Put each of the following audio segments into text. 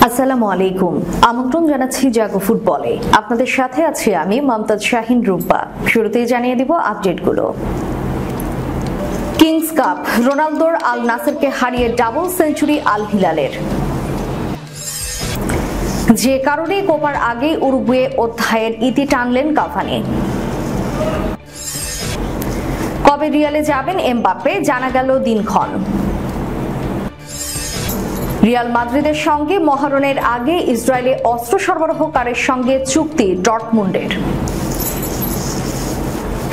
আসসালামু আলাইকুম। আমন্ত্রণ জানাচ্ছি জাগো ফুটবলে। আপনাদের সাথে আছি আমি মমতাজ শাহিন রূপা। শুরুতেই জানিয়ে দিব আপডেটগুলো। কিংস কাপ, রোনালদোর আল নাসেরকে হারিয়ে ডাবল সেঞ্চুরি আল হিলালের। যে কারণে কোপার আগেই উরুগুয়ে অধ্যায়ের ইতি টানলেন কাভানি। কবে রিয়ালে যাবেন এমবাপ্পে, জানা গেল দিনক্ষণ। রিয়াল মাদ্রিদের সঙ্গে মহারণের আগে ইসরায়েলে অস্ত্র সরবরাহকারীর সঙ্গে চুক্তি ডর্টমুন্ডের।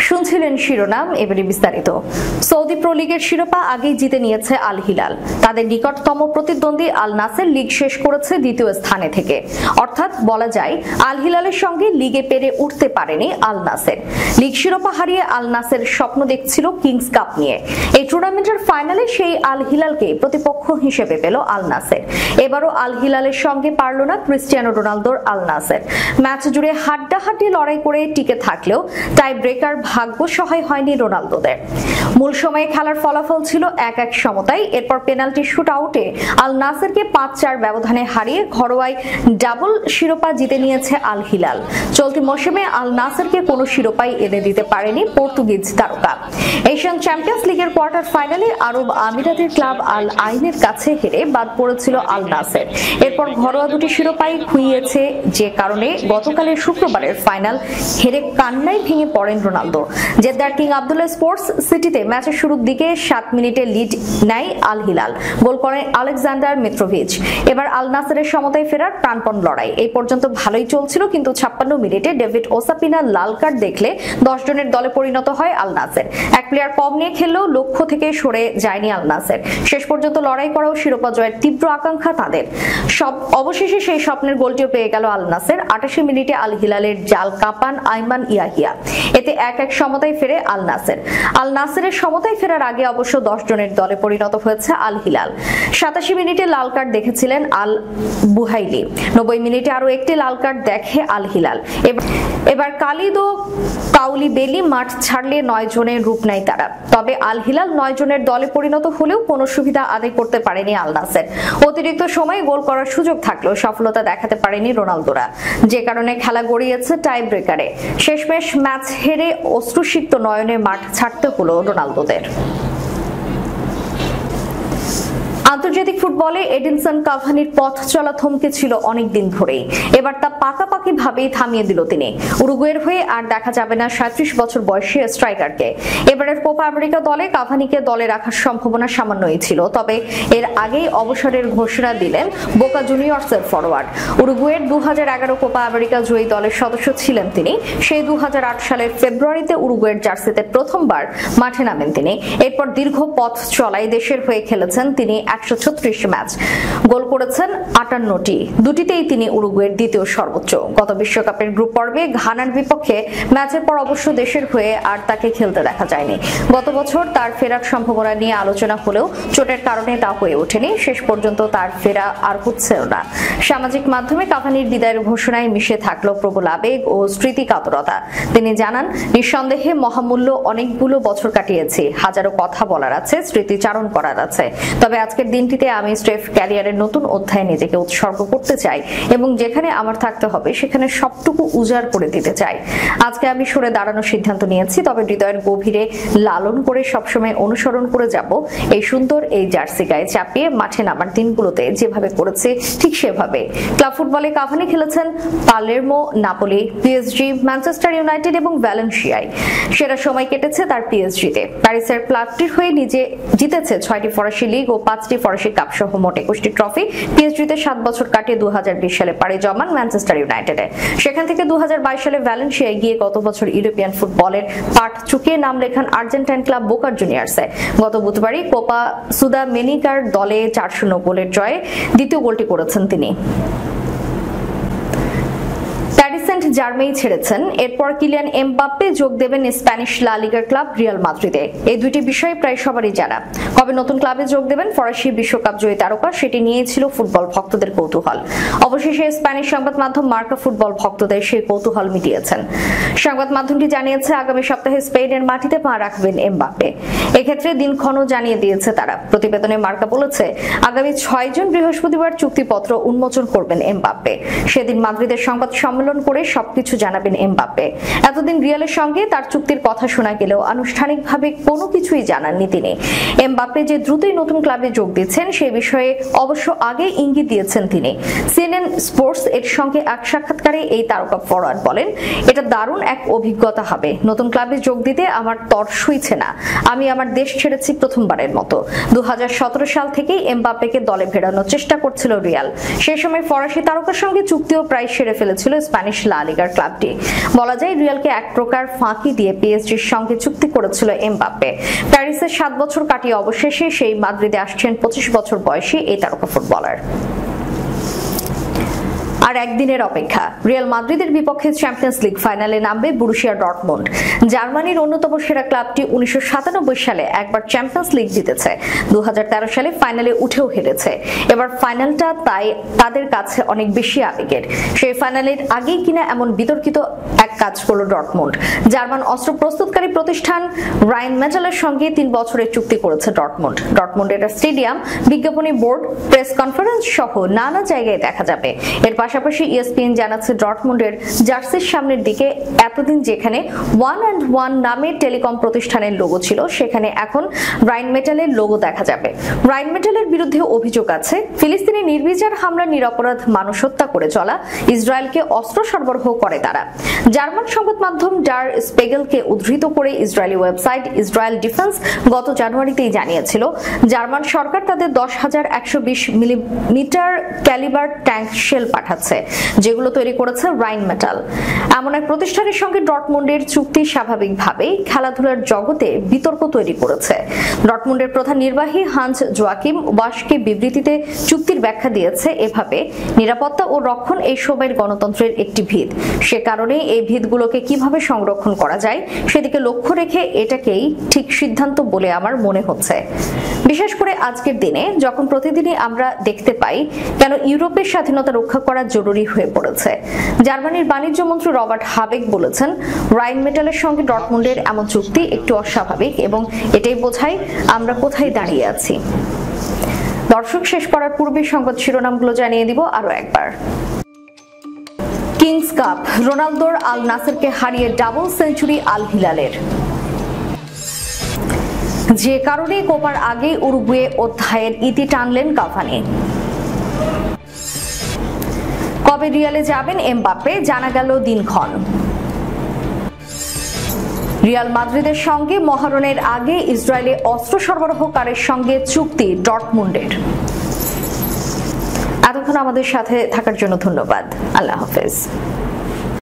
শুনছিলেন শিরোনাম, এবারে বিস্তারিত। সৌদি প্রো লিগের শিরোপা আগেই জিতে নিয়েছে আল হিলাল। তাদের নিকটতম প্রতিদ্বন্দ্বী আল নাসের লিগ শেষ করেছে দ্বিতীয় স্থানে থেকে, অর্থাৎ বলা যায় আল হিলালের সঙ্গে লিগে পেরে উঠতে পারেনি আল নাসের। লিগ শিরোপা হারিয়ে আল নাসের স্বপ্ন দেখছিল কিংস কাপ নিয়ে। এই টুর্নামেন্টের ফাইনালে সেই আল হিলালকে প্রতিপক্ষ হিসেবে পেল আল নাসের। এবারও আল হিলালের সঙ্গে পারল না ক্রিস্টিয়ানো রোনালদোর আল নাসের। ম্যাচ জুড়ে হাড্ডাহাড্ডি লড়াই করে টিকে থাকলেও টাই ব্রেকার ভাগ্য সহায় হয়নি রোনালদোদের। মূল সময়ে খেলার ফলাফল ছিল 1-1 সমতায়। এরপর পেনাল্টি শুট আউটে আল নাসেরকে 5-4 ব্যবধানে হারিয়ে ঘরোয়ায় ডাবল শিরোপা জিতে নিয়েছে আল হিলাল। চলতি মৌসুমে আল নাসেরকে কোনো শিরোপাই এনে দিতে পারেনি পর্তুগিজ তারকা। এশিয়ান চ্যাম্পিয়ন্স লিগের কোয়ার্টার ফাইনালে আরব আমিরাতের ক্লাব আল আইনের কাছে হেরে বাদ পড়েছিল আল নাসের। এরপর ঘরোয়া দুটি শিরোপাই খুইয়েছে, যে কারণে গতকালের শুক্রবারের ফাইনাল হেরে কান্নায় ভেঙে পড়েন রোনালদো। জেদ্দার কিং আব্দুল্লাহ স্পোর্টস সিটিতে ম্যাচের শুরুর দিকে 7 মিনিটে লিড নেয় আল হিলাল। গোল করেন আলেকজান্ডার মিত্রোভিচ। এবার আল নাসেরের সমতায় ফেরার প্রাণপণ লড়াই এই পর্যন্ত ভালোই চলছিল, কিন্তু 56 মিনিটে ডেভিড ওসাপিনা লাল কার্ড দেখলে 10 জনের দলে পরিণত হয় আল নাসের। এক প্লেয়ার কম নিয়ে খেললেও লক্ষ্য থেকে সরে যায়নি আল নাসের। শেষ পর্যন্ত লড়াই করাও শিরোপা জয়ের তীব্র আকাঙ্ক্ষা তাদের। অবশেষে সেই স্বপ্নের গোলটিও পেয়ে গেল আল নাসের। 88 মিনিটে আল হিলালের জাল কাপান আইমান ইয়াহিয়া। এতে 1-1 সমতায় ফেরে আল নাসের। আল নাসেরের সমতায় ফেরার আগে অবশ্য 10 জনের দলে পরিণত হয়েছে আল হিলাল। 87 মিনিটে লাল কার্ড দেখেছিলেন আল বুহাইলি। 90 মিনিটে আরো একটি লাল কার্ড দেখে আল হিলাল। এবার কালিদো কাউলি বেলি মাঠ ছাড়লে 9 জনের রূপ নেয় তারা। তবে আল হিলাল 9 জনের দলে পরিণত হলেও কোনো সুবিধা আদায় করতে পারেনি আল নাসের। অতিরিক্ত সময়ে গোল করার সুযোগ থাকলেও সফলতা দেখাতে পারেনি রোনালদোরা, যে কারণে খেলা গড়িয়েছে টাই ব্রেকারে। শেষমেশ ম্যাচ হেরে অশ্রুসিক্ত নয়নে মাঠ ছাড়তে হলো রোনালদোদের। আন্তর্জাতিক ফুটবলে এডিনসন কাভানির পথ চলা থমকে ছিল অনেকদিন ধরেই। এবার তা পাকাপাকি ভাবেই থামিয়ে দিল তিনি। উরুগুয়ের হয়ে আর দেখা যাবে না 37 বছর বয়সী স্ট্রাইকারকে। এবারের কোপা আমেরিকা দলে কাভানিকে দলে রাখার সম্ভাবনা সামান্যই ছিল, তবে এর আগেই অবসরের ঘোষণা দিলেন বোকা জুনিয়র্সের ফরওয়ার্ড। উরুগুয়ের 2011 কোপা আমেরিকা জয়ী দলের সদস্য ছিলেন তিনি। সেই 2008 সালের ফেব্রুয়ারিতে উরুগুয়ের জার্সিতে প্রথমবার মাঠে নামেন তিনি। এরপর দীর্ঘ পথ চলায় দেশের হয়ে খেলেছেন তিনি 136 ম্যাচ, গোল করেছেন 58টি। দুটিতেই তিনি উরুগুয়ের দ্বিতীয় সর্বোচ্চ। গত বিশ্বকাপের গ্রুপ পর্বে ঘানার বিপক্ষে ম্যাচের পর অবশ্য দেশের হয়ে আর তাকে খেলতে দেখা যায়নি। গত বছর তার ফেরার সম্ভাবনা নিয়ে আলোচনা হলেও চোটের কারণে তা হয়ে ওঠেনি। শেষ পর্যন্ত তার ফেরা আর হচ্ছিল না। সামাজিক মাধ্যমে কাভানির বিদায়ের ঘোষণায় মিশে থাকলো প্রবল আবেগ ও স্মৃতিকাতরতা। তিনি জানান, নিঃসন্দেহে মহামূল্য অনেকগুলো বছর কাটিয়েছি, হাজারো কথা বলার আছে, স্মৃতিচারণ করার আছে। তবে আজকের দিনটিতে আমি স্টেফ ক্যারিয়ারের নতুন অধ্যায়ে নিজেকে উৎসর্গ করতে চাই এবং যেখানে আমার থাকতে হবে সেখানে সবটুকু উজাড় করে দিতে চাই। আজকে আমি সরে দাঁড়ানোর সিদ্ধান্ত নিয়েছি, তবে হৃদয়ের গভীরে লালন করে সবসময় অনুসরণ করে যাব এই সুন্দর এই জার্সি গায়ে চাপিয়ে মাঠে নামার দিনগুলোতে যেভাবে করেছে ঠিক সেভাবে। ক্লাব ফুটবলে কাভানি খেলেছেন Palermo, Napoli, PSG, Manchester United এবং ভ্যালেন্সিয়ায়। সেরা সময় কেটেছে তার পিএসজিতে। প্যারিসের ক্লাবটির হয়ে নিজে জিতেছে 6টি ফরাসি লিগ ও 5টি ফরাসি কাপ সহ মোট 21টি ট্রফি। পিএসজিতে 7 বছর কাটিয়ে 2020 সালে পাড়ি জমান ম্যানচেস্টার ইউনাইটেডে। সেখান থেকে 2022 সালে ভ্যালেন্সিয়ায় গিয়ে গত বছর ইউরোপিয়ান ফুটবলের পাঠ চুকিয়ে নাম লেখান আর্জেন্টাইন ক্লাব বোকা জুনিয়র্সে। গত বুধবারই কোপা সুদামেনিকার দলে 4-0 গোলের জয়ে দ্বিতীয় গোলটি করেছেন তিনি। জার্মানি ছেড়েছেন, এরপর কিলিয়ান এমবাপ্পে যোগ দেবেন স্প্যানিশ লা লিগার ক্লাব রিয়াল মাদ্রিদে। এই দুইটি বিষয় প্রায় সবারই জানা। কবে নতুন ক্লাবে যোগ দেবেন ফরাসি বিশ্বকাপ জয়ী তারকা, সেটি নিয়েই ছিল ফুটবল ভক্তদের কৌতূহল। অবশেষে স্প্যানিশ সংবাদ মাধ্যম মার্কা ফুটবল ভক্তদের সেই কৌতূহল মিটিয়েছেন। সংবাদ মাধ্যমটি জানিয়েছে আগামী সপ্তাহে স্পেনের মাটিতে পা রাখবেন এমবাপ্পে। এক্ষেত্রে দিনক্ষণও জানিয়ে দিয়েছে তারা। প্রতিবেদনে মার্কা বলেছে আগামী 6 জুন বৃহস্পতিবার চুক্তিপত্র উন্মোচন করবেন এমবাপ্পে। সেদিন মাদ্রিদের সংবাদ সম্মেলন করে সবকিছু জানাবেন এমবাপ্পে। এতদিন রিয়ালের সঙ্গে তার চুক্তির কথা শোনা গেলেও আনুষ্ঠানিকভাবে কোনো কিছুই জানাননি তিনি। এমবাপ্পে যে দ্রুতই নতুন ক্লাবে যোগ দিচ্ছেন সে বিষয়ে অবশ্য আগে ইঙ্গিত দিয়েছেন তিনি। সিএনএন স্পোর্টস এর সঙ্গে এক সাক্ষাৎকারে এই তারকা ফরওয়ার্ড বলেন, এটা দারুণ এক অভিজ্ঞতা হবে। নতুন ক্লাবে যোগ দিতে আমার তর সইছে না। আমি আমার দেশ ছেড়েছি প্রথমবারের মতো। 2017 সাল থেকেই এমবাপ্পেকে দলে ফেরানোর চেষ্টা করছিল রিয়াল। সেই সময় ফরাসি তারকার সঙ্গে চুক্তিও প্রায় সেরে ফেলেছিল স্প্যানিশ লা লিগার ক্লাবটি। বলা যায় রিয়ালকে এক প্রকার ফাঁকি দিয়ে পিএসজির সঙ্গে চুক্তি করেছিল এমবাপ্পে। প্যারিসে 7 বছর কাটিয়ে অবশেষে সেই মাদ্রিদে আসছেন 25 বছর বয়সী এই তারকা ফুটবলার। আর একদিনের অপেক্ষা, রিয়াল মাদ্রিদের বিপক্ষে চ্যাম্পিয়ন্স লিগ ফাইনালে নামবে বরুসিয়া ডর্টমুন্ড। জার্মানির অন্যতম সেরা ক্লাবটি 1997 সালে একবার চ্যাম্পিয়ন্স লিগ জিতেছে, 2013 সালে ফাইনালে উঠেও হেরেছে। এবার ফাইনালটা তাই তাদের কাছে অনেক বেশি আবেগের। সেই ফাইনালের আগেই কিনা এমন বিতর্কিত এক কাজ করলো ডর্টমুন্ড। জার্মান অস্ত্র প্রস্তুতকারী প্রতিষ্ঠান রাইনমেটালের সঙ্গে 3 বছরের চুক্তি করেছে ডর্টমুন্ড। ডর্টমুন্ডের স্টেডিয়াম, বিজ্ঞাপনী বোর্ড, প্রেস কনফারেন্স সহ নানা জায়গায় দেখা যাবে। এর পাশাপাশি ইএসপিএন জানাচ্ছে ডর্টমুন্ডের জার্সির সামনের দিকে এতদিন যেখানে 1&1 নামের টেলিকম প্রতিষ্ঠানের লোগো ছিল, সেখানে এখন রাইনমেটালের লোগো দেখা যাবে। রাইনমেটালের বিরুদ্ধে অভিযোগ আছে ফিলিস্তিনি নির্বিচার হামলা, নিরপরাধ মানুষ হত্যা করে চলা, ইসরায়েলকে অস্ত্র সরবরাহ করে তারা। জার্মান সংবাদ মাধ্যম ডার স্পেগেলকে উদ্ধৃত করে ইসরায়েলি ওয়েবসাইট ইসরায়েল ডিফেন্স গত জানুয়ারিতেই জানিয়েছিল জার্মান সরকার তাদের 10,120 মিলিমিটার ক্যালিবার ট্যাঙ্ক শেল পাঠাচ্ছে, যেগুলো তৈরি করেছে রাইনমেটাল। এমন এক প্রতিষ্ঠানের সঙ্গে ডর্টমুন্ডের চুক্তি স্বাভাবিকভাবেই খেলাধুলার জগতে বিতর্ক তৈরি করেছে। ডর্টমুন্ডের প্রধান নির্বাহী হান্স জোয়াকিম ওয়াশকে বিবৃতিতে চুক্তির ব্যাখ্যা দিয়েছে এভাবে, নিরাপত্তা ও রক্ষণ এই সময়ের গণতন্ত্রের একটি ভিত। সে কারণে এই ভিতগুলোকে কিভাবে সংরক্ষণ করা যায় সেদিকে লক্ষ্য রেখে এটাকেই ঠিক সিদ্ধান্ত বলে আমার মনে হচ্ছে। বিশেষ করে আজকের দিনে যখন প্রতিদিনই আমরা দেখতে পাই কেন ইউরোপের স্বাধীনতা রক্ষা করা জরুরি হয়ে পড়েছে। জার্মানির বাণিজ্য মন্ত্রী রবার্ট হাবেক বলেছেন রাইনমেটালের সঙ্গে ডর্টমুন্ডের এমন চুক্তি একটু অস্বাভাবিক এবং এটাই বোঝায় আমরা কোথায় দাঁড়িয়ে আছি। দর্শক, শেষ করার পূর্বে সংবাদ শিরোনামগুলো জানিয়ে দিব আরো একবার। কিংস কাপ, রোনালদোর আল নাসেরকে হারিয়ে ডাবল সেঞ্চুরি আল হিলালের। যে কারণে কোপার আগে উরুগুয়ে অধ্যায়ের ইতি টানলেন কাভানি। কবে রিয়ালে যাবেন এমবাপ্পে, জানা গেল দিনক্ষণ। রিয়াল মাদ্রিদের সঙ্গে মহারণের আগে ইসরায়েলে অস্ত্র সরবরাহকারীর সঙ্গে চুক্তি ডর্টমুন্ডের। এতক্ষণ আমাদের সাথে থাকার জন্য ধন্যবাদ। আল্লাহ হাফেজ।